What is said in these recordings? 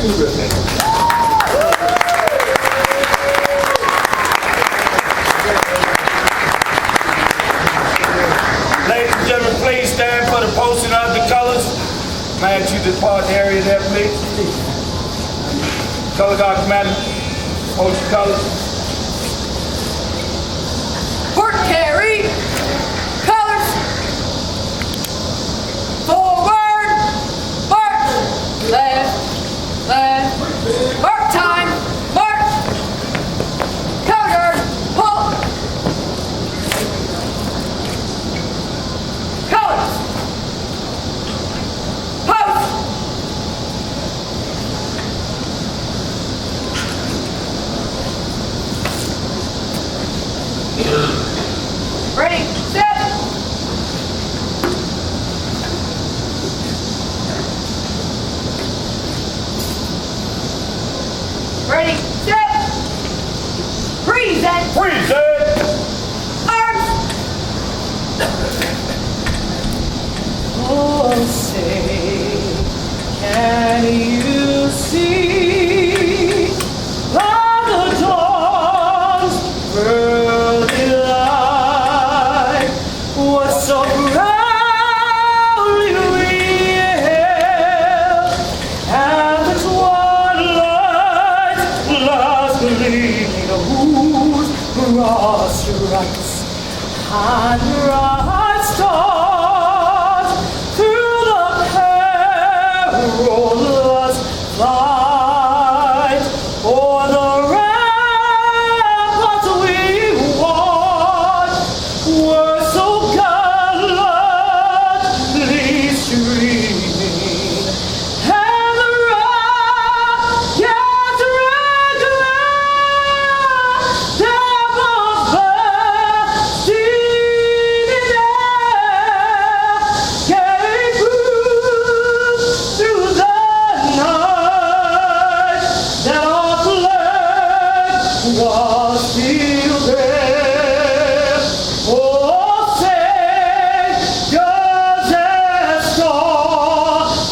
Ladies and gentlemen, please stand for the posting of the colors. May I ask you to depart the area there, please. Color guard commander, post your colors. Port carry, colors, forward, march, left, mark time, march, color guard, pull, colors, post, ready, set. Ready, set. Present. Present. Arms. Oh, say, can you see by the dawn's early light what so proudly we hailed and the twilight's last gleaming whose broad stripes and bright stars through the perilous fight o'er the ramparts we watched were so gallantly streaming, and the rocket's regular devils bursting in air gave proof through the night that our flag was still there. Oh, say, does that star-spangled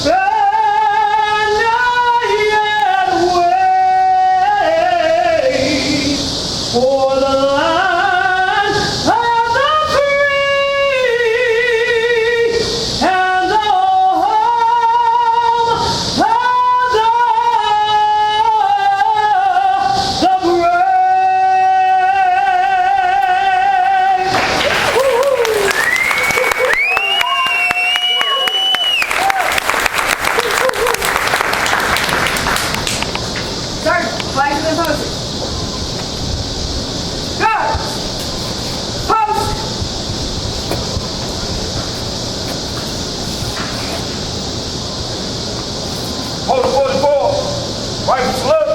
banner yet wave for the land of the free and the home of the brave? Sergeant, flags and posted. Guard! Post! Post 44. Rifle salute.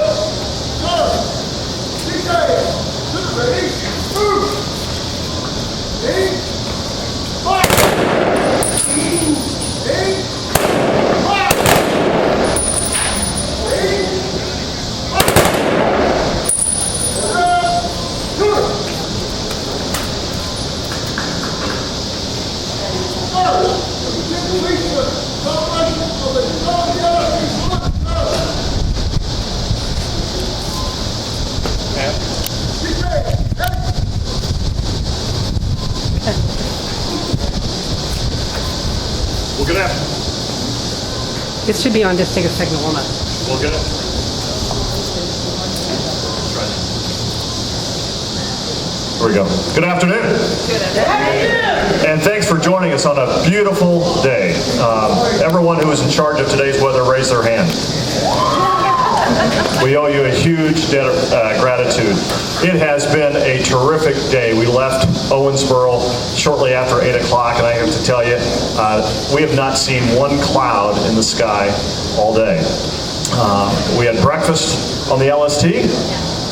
We'll get after it. It should be on, just take a second to warm up. We'll get it. Here we go. Good afternoon. And thanks for joining us on a beautiful day. Everyone who is in charge of today's weather, raise their hand. We owe you a huge debt of gratitude. It has been a terrific day. We left Owensboro shortly after 8 o'clock, and I have to tell you, we have not seen one cloud in the sky all day. We had breakfast on the LST,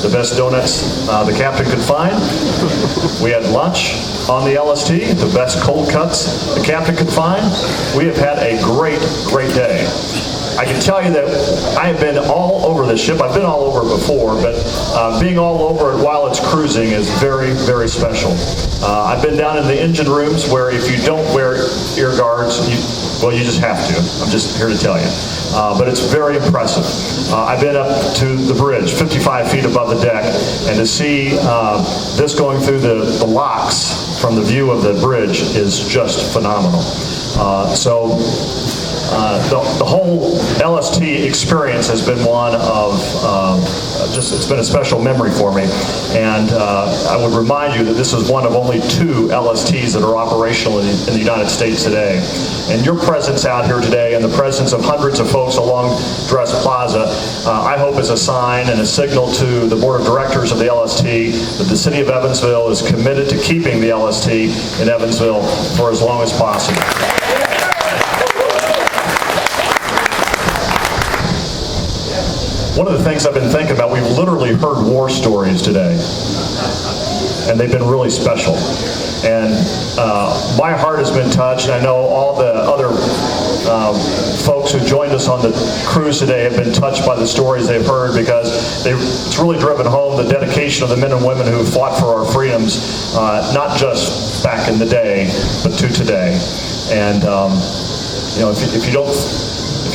the best donuts the captain could find. We had lunch on the LST, the best cold cuts the captain could find. We have had a great, great day. I can tell you that I have been all over this ship. I've been all over it before, but being all over it while it's cruising is very, very special. I've been down in the engine rooms where if you don't wear ear guards, well, you just have to. I'm just here to tell you. But it's very impressive. I've been up to the bridge, 55 feet above the deck, and to see this going through the locks from the view of the bridge is just phenomenal. The whole LST experience has been one of it's been a special memory for me. And I would remind you that this is one of only 2 LSTs that are operational in the United States today. And your presence out here today and the presence of hundreds of folks along Dress Plaza, I hope is a sign and a signal to the board of directors of the LST that the city of Evansville is committed to keeping the LST in Evansville for as long as possible. One of the things I've been thinking about, we've literally heard war stories today, and they've been really special. And my heart has been touched, and I know all the other folks who joined us on the cruise today have been touched by the stories they've heard, because it's really driven home the dedication of the men and women who fought for our freedoms, not just back in the day, but to today. And if you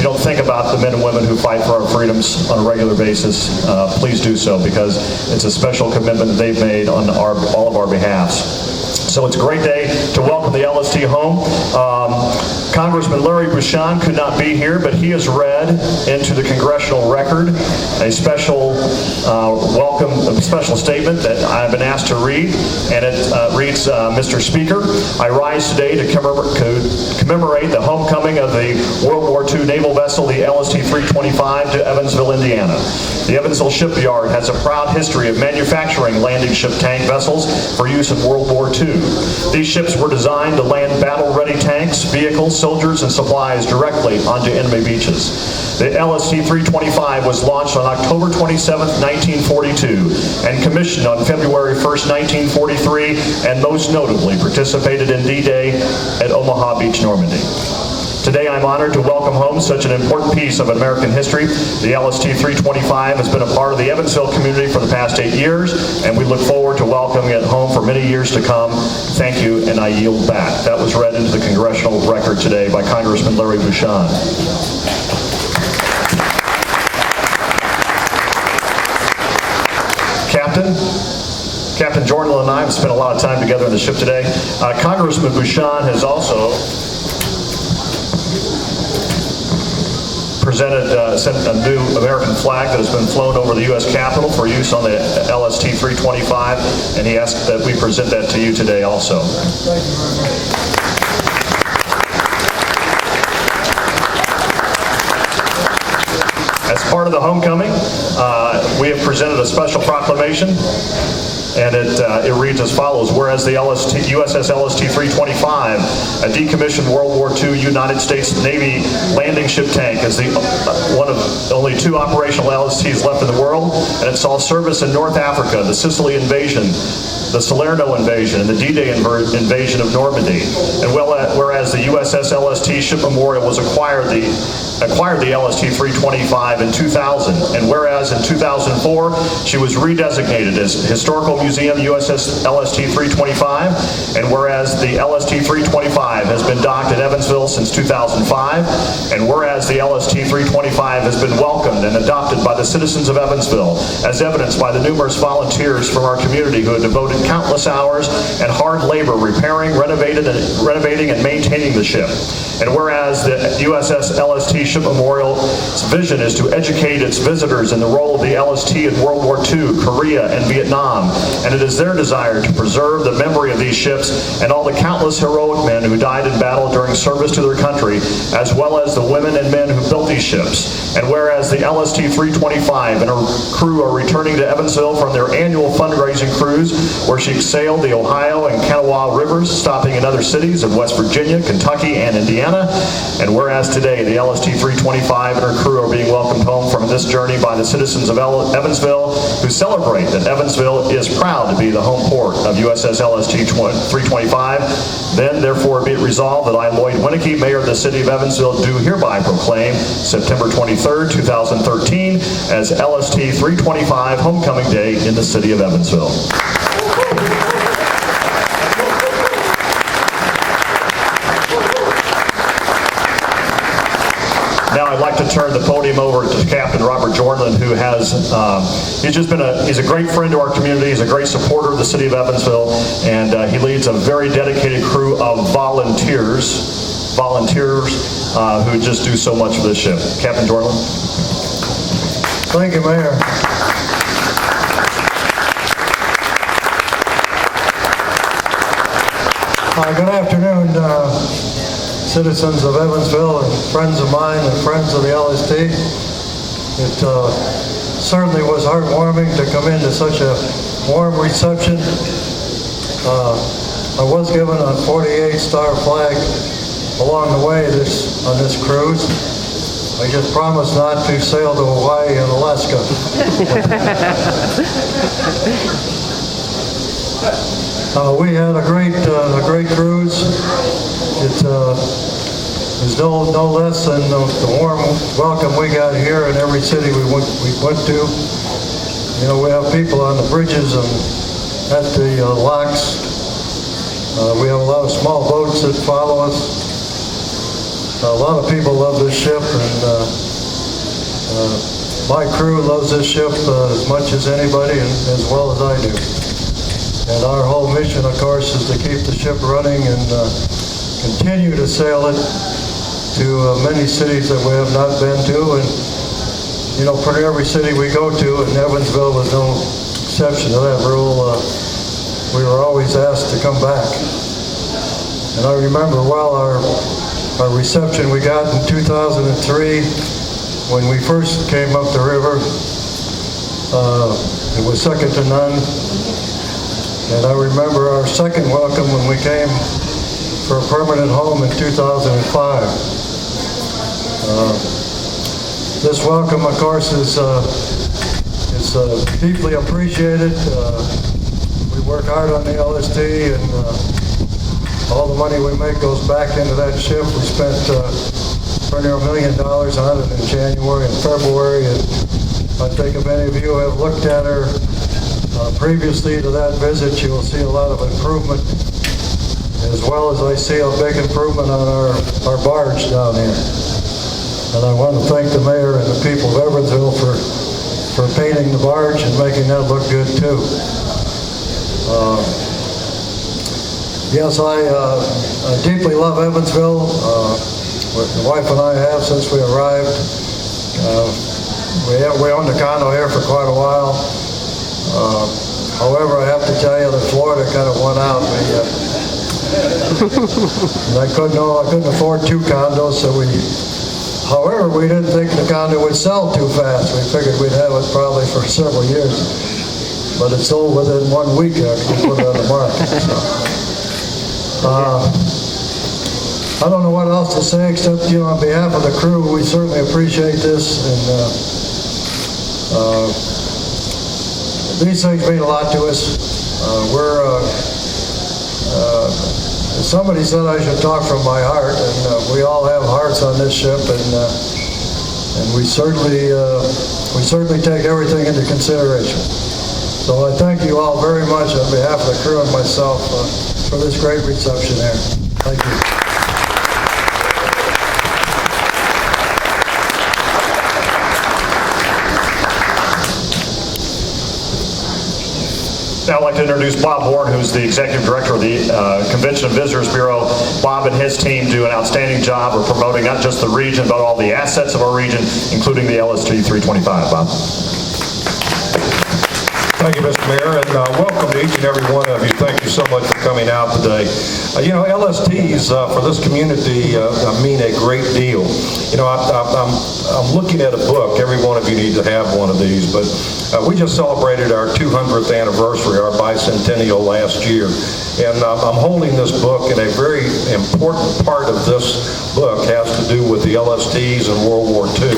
don't think about the men and women who fight for our freedoms on a regular basis, please do so, because it's a special commitment that they've made on all of our behalfs. So it's a great day to welcome the LST home. Congressman Larry Bucshon could not be here, but he has read into the congressional record a special a special statement that I've been asked to read, and it reads, Mr. Speaker, I rise today to commemorate the homecoming of the World War II naval vessel, the LST 325, to Evansville, Indiana. The Evansville shipyard has a proud history of manufacturing landing ship tank vessels for use in World War II. These ships were designed to land battle-ready tanks, vehicles, soldiers, and supplies directly onto enemy beaches. The LST 325 was launched on October 27, 1942, and commissioned on February 1, 1943, and most notably participated in D-Day at Omaha Beach, Normandy. Today I'm honored to welcome home such an important piece of American history. The LST 325 has been a part of the Evansville community for the past 8 years, and we look forward to welcoming it home for many years to come. Thank you, and I yield back. That was read into the congressional record today by Congressman Larry Bucshon. Captain Jordan and I have spent a lot of time together on the ship today. Congressman Bucshon has also sent a new American flag that has been flown over the U.S. Capitol for use on the LST 325, and he asked that we present that to you today also. As part of the homecoming, we have presented a special proclamation, and it reads as follows. Whereas the USS LST 325, a decommissioned World War II United States Navy landing ship tank, is one of only 2 operational LSTs left in the world, and it saw service in North Africa, the Sicily invasion, the Salerno invasion, and the D-Day invasion of Normandy. And whereas the USS LST Ship Memorial acquired the LST 325 in 2000, and whereas in 2004 she was redesignated as Historical Museum USS LST 325, and whereas the LST 325 has been docked in Evansville since 2005, and whereas the LST 325 has been welcomed and adopted by the citizens of Evansville, as evidenced by the numerous volunteers from our community who have devoted countless hours and hard labor repairing, renovating, and maintaining the ship. And whereas the USS LST Ship Memorial's vision is to educate its visitors in the role of the LST in World War II, Korea, and Vietnam, and it is their desire to preserve the memory of these ships and all the countless heroic men who died in battle during service to their country, as well as the women and men who built these ships. And whereas the LST 325 and her crew are returning to Evansville from their annual fundraising cruise, where she sailed the Ohio and Kanawha rivers, stopping in other cities of West Virginia, Kentucky, and Indiana. And whereas today the LST 325 and her crew are being welcomed home from this journey by the citizens of Evansville, who celebrate that Evansville is proud to be the home port of USS LST 325. Then, therefore, be it resolved that I, Lloyd Winnecke, Mayor of the City of Evansville, do hereby proclaim September 23rd, 2013 as LST 325 Homecoming Day in the City of Evansville. Now I'd like to turn the podium over to Captain Robert Jordan, who has, he's a great friend to our community, he's a great supporter of the City of Evansville, and he leads a very dedicated crew of volunteers who just do so much for this ship. Captain Jordan. Thank you, Mayor. Good afternoon, citizens of Evansville and friends of mine and friends of the LST. It certainly was heartwarming to come into such a warm reception. I was given a 48-star flag along the way on this cruise. I just promised not to sail to Hawaii and Alaska. We had a great cruise. It was no less than the warm welcome we got here in every city we went to. You know, we have people on the bridges and at the locks. We have a lot of small boats that follow us. A lot of people love this ship, and my crew loves this ship as much as anybody, and as well as I do. And our whole mission, of course, is to keep the ship running and continue to sail it to many cities that we have not been to. And, you know, for every city we go to, and Evansville was no exception to that rule, we were always asked to come back. And I remember well our reception we got in 2003 when we first came up the river. It was second to none. And I remember our second welcome when we came for a permanent home in 2005. This welcome, of course, is deeply appreciated. We work hard on the LST, and all the money we make goes back into that ship. We spent $1 million on it in January and February, and I think if any of you have looked at her previously to that visit, you will see a lot of improvement, as well as I see a big improvement on our barge down here. And I want to thank the mayor and the people of Evansville for painting the barge and making that look good too. Yes, I deeply love Evansville. The wife and I have since we arrived. We owned a condo here for quite a while. However, I have to tell you that Florida kind of won out. I couldn't afford 2 condos, so however, we didn't think the condo would sell too fast. We figured we'd have it probably for several years, but it sold within 1 week after we put it on the market. So, I don't know what else to say except, you know, on behalf of the crew, we certainly appreciate this, and these things mean a lot to us. Somebody said I should talk from my heart, and we all have hearts on this ship, and we certainly take everything into consideration. So I thank you all very much on behalf of the crew and myself for this great reception here. Thank you. Now I'd like to introduce Bob Horn, who's the Executive Director of the Convention and Visitors Bureau. Bob and his team do an outstanding job of promoting not just the region, but all the assets of our region, including the LST 325. Bob. Thank you, Mr. Mayor, and welcome to each and every one of you. Thank you so much for coming out today. You know, LSTs for this community mean a great deal. You know, I'm looking at a book. Every one of you needs to have one of these, but we just celebrated our 200th anniversary, our bicentennial last year, and I'm holding this book, and a very important part of this book has to do with the LSTs in World War II.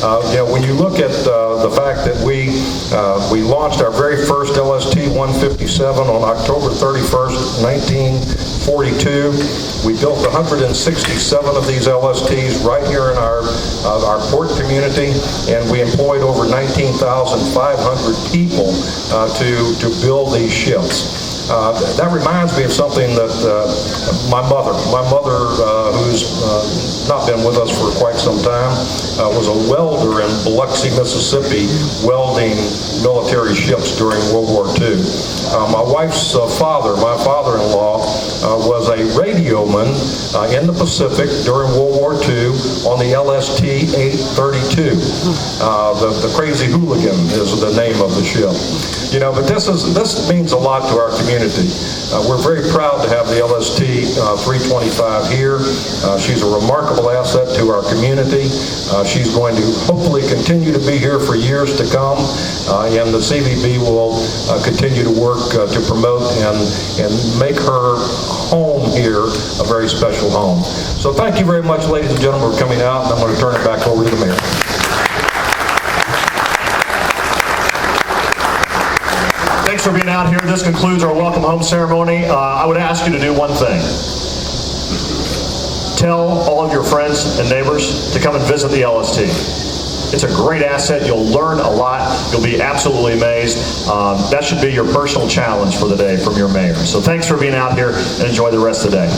When you look at the fact that we launched our very first LST 157 on October 31st, 1942. We built 167 of these LSTs right here in our port community, and we employed over 19,500 people to build these ships. That reminds me of something that my mother, who's not been with us for quite some time, was a welder in Biloxi, Mississippi, welding military ships during World War II. My wife's father, my father-in-law, was a radioman in the Pacific during World War II on the LST 832. The Crazy Hooligan is the name of the ship. But this means a lot to our community. We're very proud to have the LST 325 here. She's a remarkable asset to our community. She's going to hopefully continue to be here for years to come, and the CVB will continue to work to promote and make her home here a very special home. So thank you very much, ladies and gentlemen, for coming out, and I'm going to turn it back over to the mayor. Thanks for being out here. This concludes our welcome home ceremony. I would ask you to do one thing. Tell all of your friends and neighbors to come and visit the LST. It's a great asset. You'll learn a lot. You'll be absolutely amazed. That should be your personal challenge for the day from your mayor. So thanks for being out here, and enjoy the rest of the day.